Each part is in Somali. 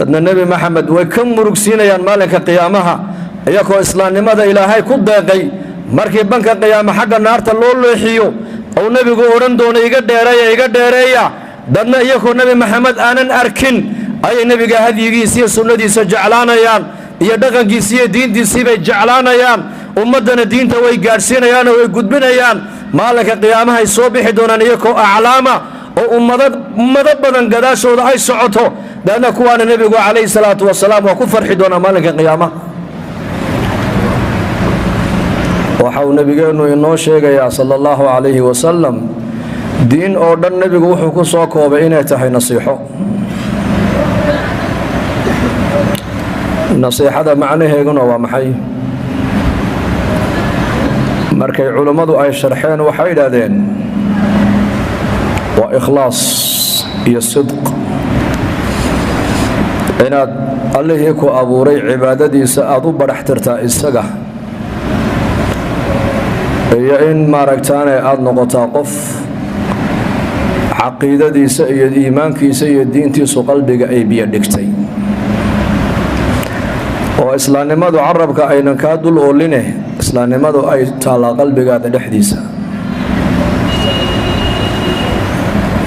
dadna nabi maxamed way ka murugsiinayaan maalinka qiyaamaha iyagoo islaamnimada ilaahay ku deeqay markii banka qiyaama xagga naarta loo leexiyo oo nabigu oran doono iga dheereeya dadna iyagoo nabi maxamed aanan arkin ay nabiga hadigiisa iyo sunnadiisa jeclaanayaan iyo dhaqankiisa iyo diintiisa bay jeclaanayaan ummadana diinta way gaarsiinayaan oo way gudbinayaan maalinka qiyaamaha ay soo bixi doonaan iyagoo aclaama oo ummado badan gadaashooda ay socoto dadna kuwaana nabigu calayhi salaatu wasalaam waa ku farxi doonaa maalinka qiyaamaha waxa uu nabigeenu inoo sheegayaa sallallahu alayhi wasallam diin oo dhan nabigu wuxuu ku soo koobay inay tahay nasiixo nasiixada macnaheeduna waa maxay markay culimadu ay sharxeen waxay yiraahdeen waa ikhlaas iyo sidq inaad allihii ku abuuray cibaadadiisa aad u baraxtirtaa isaga iyo in maaragtaane aad noqotaa qof caqiidadiisa iyo iimaankiisa iyo diintiisu qalbiga ay biyo dhigtay oo islaamnimadu carabka aynan kaa dul ooline islaamnimadu ay taalaa qalbigaada dhexdiisa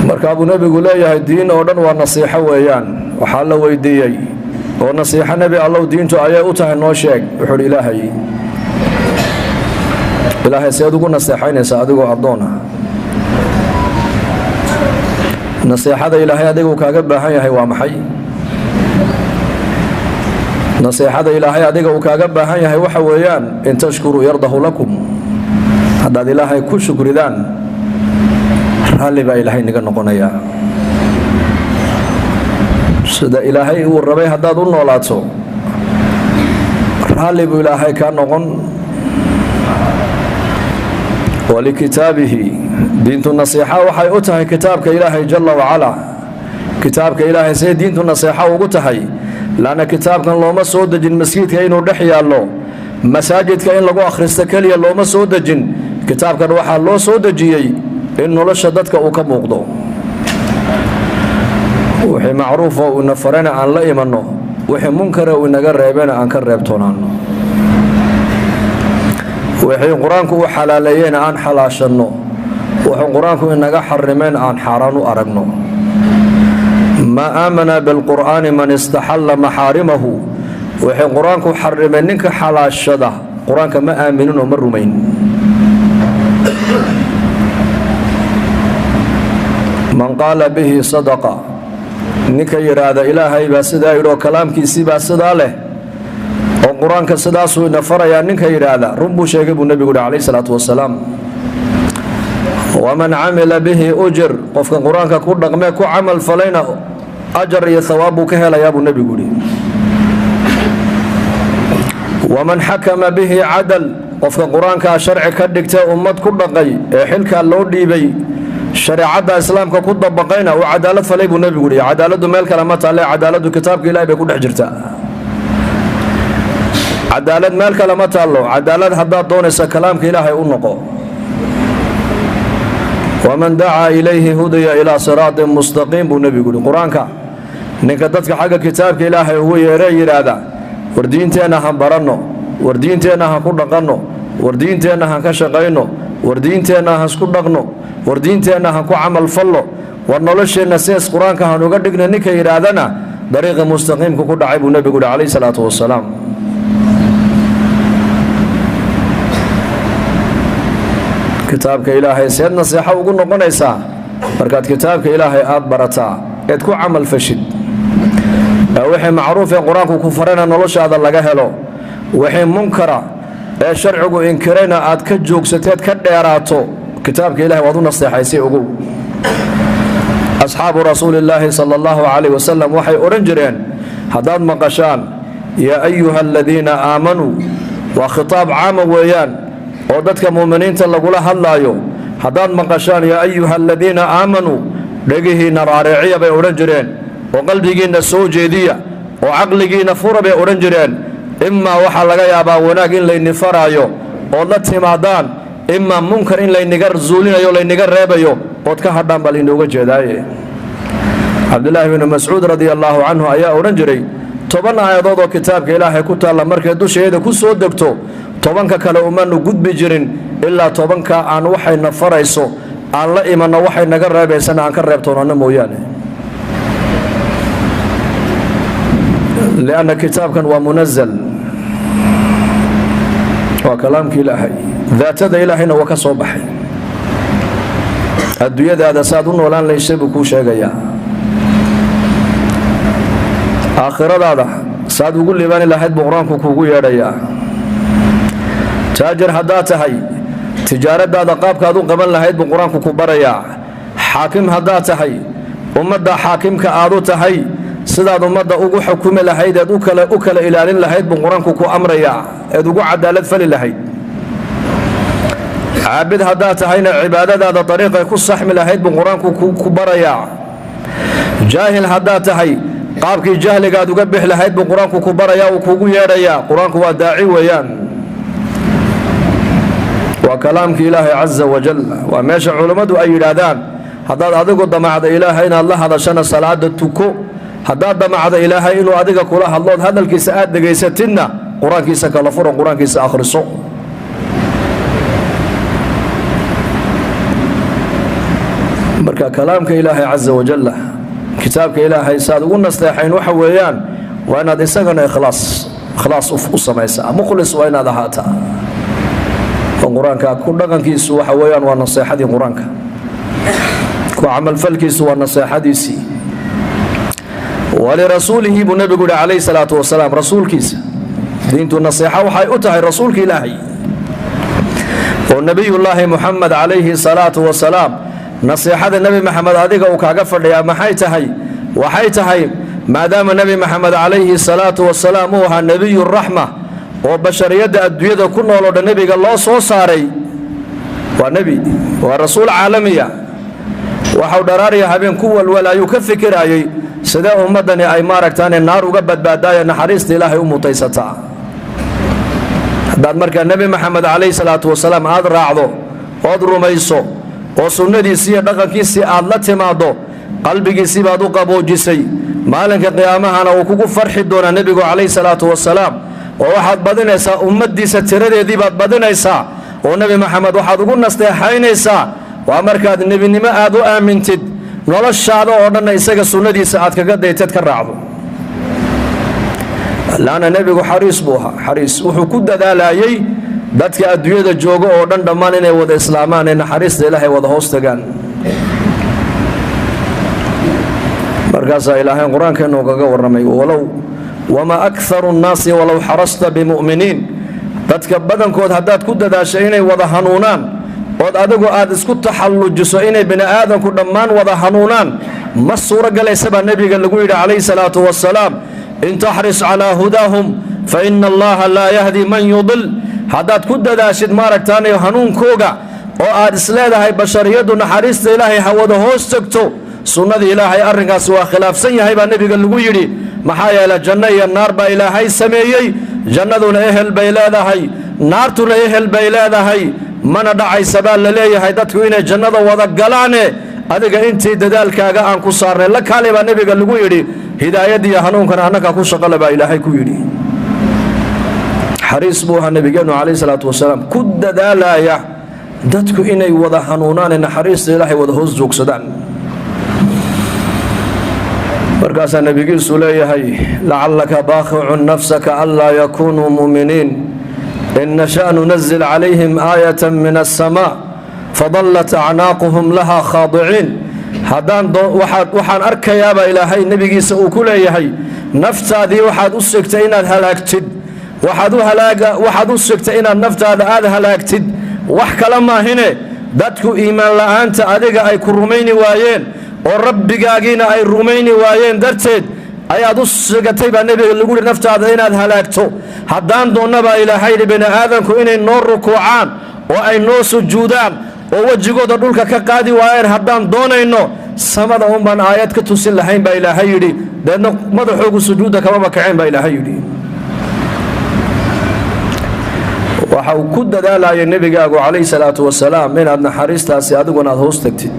marka abuu nabigu leeyahay diin oo dhan waa nasiixo weeyaan waxaa la weydiiyey oo nasiixo nabi allow diintu ayay u tahay noo sheeg wuxuu ilaahay seed ugu naseexaynaysaa adigoo addoona nasiixada ilaahay adigu kaaga baahan yahay waa maxay nasiixada ilaahay adiga uu kaaga baahan yahay waxa weeyaan in tashkuru yardahu lakum haddaad ilaahay ku shukridaan raalli baa ilaahay naga noqonayaa sida ilaahay uu rabay haddaad u noolaato raalli buu ilaahay kaa noqon walikitaabihi diintu nasiixa waxay u tahay kitaabka ilaahay jalla wacala kitaabka ilaahay say diintu nasiixa ugu tahay laana kitaabkan looma soo dejin masjidka inuu dhex yaallo masaajidka in lagu akhristo keliya looma soo dejin kitaabkan waxaa loo soo dejiyey in nolosha dadka uu ka muuqdo wixii macruufa uu ina farana aan la imanno wixii munkara uu inaga reebana aan ka reebtoonaanno wixii qur-aanku u xalaaleeyeen aan xalaashanno wuxuu qur-aanku inaga xarimeen aan xaaraan u aragno ma aamana bilqur'aani man istaxalla maxaarimahu wixii qur-aanku xarimeen ninka xalaashada qur-aanka ma aaminin oo ma rumayn man qaala bihi sadaqa ninka yidhaahda ilaahay baa sidaa yidhi oo kalaamkiisii baa sidaa leh oo qur-aanka sidaasuu ina farayaa ninka yidhaahda run buu sheegay buu nebigu yidhi calayhi salaatu wasalaam waman camila bihi ujir qofka qur-aanka ku dhaqmee ku camal falayna ajar iyo thawaab buu ka helayaa buu nebigu yidhi waman xakama bihi cadal qofka qur-aankaa sharci ka dhigtee ummad ku dhaqay ee xilkaa loo dhiibay shareecadda islaamka ku dabaqayna uu cadaalad falay buu nebigu yidhi cadaaladdu meel kale ma taalle cadaaladdu kitaabka ilaahay bay ku dhex jirtaa cadaalad meel kale ma taallo cadaalad haddaad doonaysa kalaamka ilaahay u noqo waman dacaa ilayhi hudiya ilaa siraatin mustaqiim buu nebigu yidhi qur-aanka ninka dadka xagga kitaabka ilaahay ugu yeeree yidhaahda war diinteenna han baranno war diinteenna han ku dhaqanno war diinteenna han ka shaqayno war diinteenna han isku dhaqno war diinteenna han ku camal fallo war nolosheenna sees qur-aanka han uga dhigna ninka yidhaahdana dariiqa mustaqiimka ku dhacay buu nebigu yidhi calayhi salaatu wasalaam kitaabka ilaahay seed nasiixo ugu noqonaysaa markaad kitaabka ilaahay aad barataa eed ku camal fashid wixii macruuf ee qur-aanku ku farana noloshaada laga helo wixii munkara ee sharcigu inkirayna aad ka joogsateed ka dheeraato kitaabka ilahay waad u naseexaysay ogow asxaabu rasuulillaahi sala allahu calayh wasalam waxay odhan jireen haddaad maqashaan yaa ayuha aladiina aamanuu waa khitaab caama weeyaan oo dadka muuminiinta lagula hadlaayo haddaad maqashaan yaa ayuha aladiina aamanuu dhegihiinna raariciya bay odhan jireen oo qalbigiinna soo jeediya oo caqligiinna fura bay odhan jireen imaa waxaa laga yaabaa wanaag in layni faraayo ood la timaadaan imaa munkar in layniga zuulinayo layniga reebayo ood ka hadhaan baa laynooga jeedaaye cabdillaahi binu mascuud radia allaahu canhu ayaa odhan jiray 10 aayadood oo kitaabka ilaahay ku taalla markay dusheeda ku soo degto 10ka kale umanu gudbi jirin ilaa 10ka aan waxayna farayso aan la imanno waxay naga reebaysana aan ka reebtoonana mooyaane lianna kitaabkan waa munazal waa kalaamka ilaahay daatada ilaahayna waa ka soo baxay adduunyadaada saad u noolaan laysay buu kuu sheegayaa aakhiradaada saad ugu liibaani lahayd buu qur-aanku kuugu yeedhayaa taajir haddaad tahay tijaaradaada qaabkaad u qaban lahayd buu qur-aanku ku barayaa xaakim haddaad tahay ummadda xaakimka aad u tahay sidaad ummadda ugu xukumi lahayd eed u kala ilaalin lahayd buu qur-aanku ku amrayaa eed ugu cadaalad fali lahayd caabid haddaad tahayna cibaadadaada dariiqay ku saxmi lahayd buu qur-aanku ku barayaa jaahil haddaad tahay qaabkii jahligaad uga bixi lahayd buu qur-aanku ku barayaa uu kuugu yeedhayaa qur-aanku waa daaci weeyaan waa kalaamkii ilaahay caza wajal waa meesha culummadu ay yidhaahdaan haddaad adigu damacda ilaahay inaad la hadashana salaada tuko haddaad damacda ilaahay inuu adiga kula hadlood hadalkiisa aad dhegaysatidna qur-aankiisa kala furo qur-aankiisa akhriso marka kalaamka ilaahay caza wajalla kitaabka ilaahay saad ugu nasteexayn waxa weeyaan waa inaad isagana ikhlaas u samaysaa mukhlis waa inaad ahaataa qur-aanka ku dhaqankiisu waxa weeyaan waa naseexadii qur-aanka ku camalfalkiisu waa naseexadiisii walirasuulihi buu nabigu yihi calayhi salaatu wasalaam rasuulkiisa diintu naseexa waxay u tahay rasuulka ilaahay oo nebiyullaahi muxamed calayhi salaatu wasalaam naseexada nebi maxamed adiga uu kaaga fadhiyaa maxay tahay waxay tahay maadaama nebi maxamed calayhi salaatu wasalaam uu ahaa nebiyu raxma oo bashariyadda adduunyada ku nooloo dhan nebiga loo soo saaray waa nebi waa rasuul caalamiya waxau dharaarya habeen ku walwal ayuu ka fikirayey sidee ummaddani ay maaragtaane naar uga badbaadaayo naxariista ilaahay u mutaysataa haddaad markaa nebi maxamed calayhi salaatu wasalaam aad raacdo ood rumayso oo sunnadiisii iyo dhaqankiisii aad la timaaddo qalbigiisii baad u qaboojisay maalinka qiyaamahana uu kugu farxi doonaa nebigu calayhi salaatu wasalaam oo waxaad badinaysaa ummaddiisa tiradeedii baad badinaysaa oo nebi maxamed waxaad ugu nasteexaynaysaa waa markaad nebinimo aad u aamintid noloshaada oo dhanna isaga sunnadiisa aad kaga dayteed ka raacdo laana nebigu xariis buu ahaa xariis wuxuu ku dadaalayey dadka adduunyada jooga oo dhan dhammaan inay wada islaamaan ee naxariista ilaahay wada hoos tagaan markaasaa ilaahay qur-aankeennu kaga warramay wamaa akharu nnaasi walow xarasta bimu'miniin dadka badankood haddaad ku dadaasho inay wada hanuunaan ood adigu aad isku taxallujiso inay bini aadamku dhammaan wada hanuunaan ma suuro galaysa baa nebiga lagu yidhi calayhi salaatu wasalaam in taxris calaa hudaahum fa ina allaha laa yahdi man yudil haddaad ku dadaashid maaragtaanay hanuunkooga oo aad isleedahay bashariyaddu naxariista ilaahay hawada hoos tagto sunnadii ilaahay arrinkaasi waa khilaafsan yahay baa nebiga lagu yidhi maxaa yeele janno iyo naar baa ilaahay sameeyey jannaduna ehel bay leedahay naartuna ehel bay leedahay mana dhacaysa baa la leeyahay dadku inay jannada wada galaane adiga intii dadaalkaaga aan ku saarnay la kaale baa nebiga lagu yidhi hidaayadiiyo hanuunkana annagaa ku shaqale baa ilaahay ku yidhi xariis buu ahaa nebigeennu calayhi salaatu wasalaam ku dadaalaya dadku inay wada hanuunaane naxariista ilaahay wada hoos joogsadaan markaasaa nebigiisu leeyahay lacallaka baaqicun nafsaka anlaa yakunuu mu'miniin in nasha' nunazil calayhim aayatan min aلsamaa fadallat acnaaquhum laha khaadiciin waxaan arkayaabaa ilaahay nebigiisa uu ku leeyahay naftaadii waxaad u sigtay inaad halaagtid waxaad u sigtay inaad naftaada aad halaagtid wax kale maahine dadku iimaan la'aanta adiga ay ku rumayni waayeen oo rabbigaagiina ay rumayni waayeen darteed ayaad u sigatay baa nebiga lagu yidhi naftaada inaad halaagto haddaan doonnabaa ilaahay yidhi bini aadanku inay noo rukuucaan oo ay noo sujuudaan oo wejigooda dhulka ka qaadi waayeen haddaan doonayno samada un baan aayad ka tusin lahayn baa ilaahay yidhi deedna madaxoogu sujuudda kamaba kaceen baa ilaahay yidhi waxa uu ku dadaalayay nebigaagu calayhi salaatu wasalaam inaad naxariistaasi adiguna aad hoos tagtid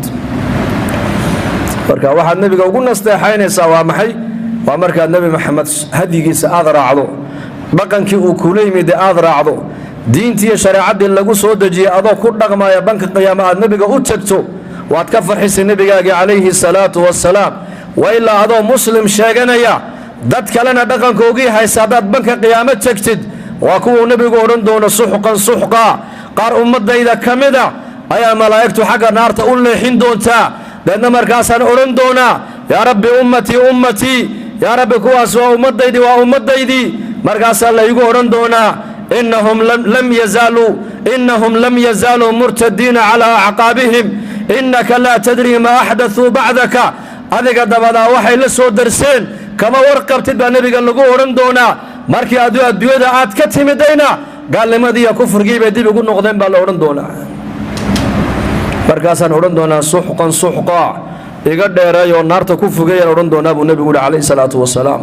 marka waxaad nabiga ugu nasteexaynaysaa waa maxay waa markaad nabi maxamed hadigiisa aad raacdo dhaqankii uu kula yimid aad raacdo diintii shariicadii lagu soo dajiyay adoo ku dhaqmaya banka qiyaama aad nabiga u tagto waad ka farxisay nabigaagi calayhi salaatu wassalaam wa ilaa adoo muslim sheeganaya dad kalena dhaqankoogii haysa haddaad banka qiyaamo tagtid waa kuwuu nabigu odhan doono suxqan suxqa qaar ummadayda ka mida ayaa malaa'igtu xagga naarta u leexin doontaa deedna markaasaan odhan doonaa yaa rabbi ummatii ummatii yaa rabbi kuwaas waa ummaddaydii markaasaa laygu odhan doonaa innahum lam yazaaluu murtadiina calaa acqaabihim innaka laa tadrii maa axdatuu bacdaka adiga dabadaa waxay la soo darseen kama warqabtid baa nebiga lagu odhan doonaa markii adduunyada aad ka timidayna gaalnimadiiyo kufrigii bay dib ugu noqdeen baa la odhan doonaa markaasaan odhan doonaa suxqan suxqa iga dheereeyoo naarta ku fogeeyaan odhan doonaa buu nebigu uhi calayhi salaatu wasalaam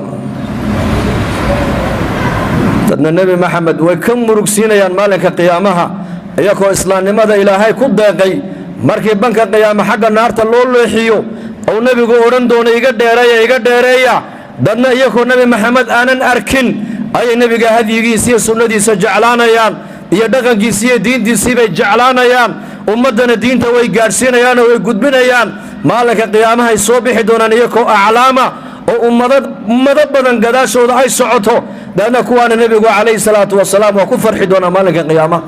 dadna nebi maxamed way ka murugsiinayaan maalinka qiyaamaha iyagoo islaamnimada ilaahay ku deeqay markii banka qiyaama xagga naarta loo leexiyo ou nebigu odhan doono iga dheereeya dadna iyagoo nebi maxamed aanan arkin ayay nebiga hadyigiisa iyo sunnadiisa jeclaanayaan iyo dhaqankiisa iyo diintiisii bay jeclaanayaan ummaddana diinta way gaadhsiinayaan oo way gudbinayaan maalinka qiyaamahay soo bixi doonaan iyagoo aclaama oo ummado badan gadaashooda ay socoto daadna kuwaana nebigu calayhi salaatu wasalaam waa ku farxi doonaa maalinka qiyaamaha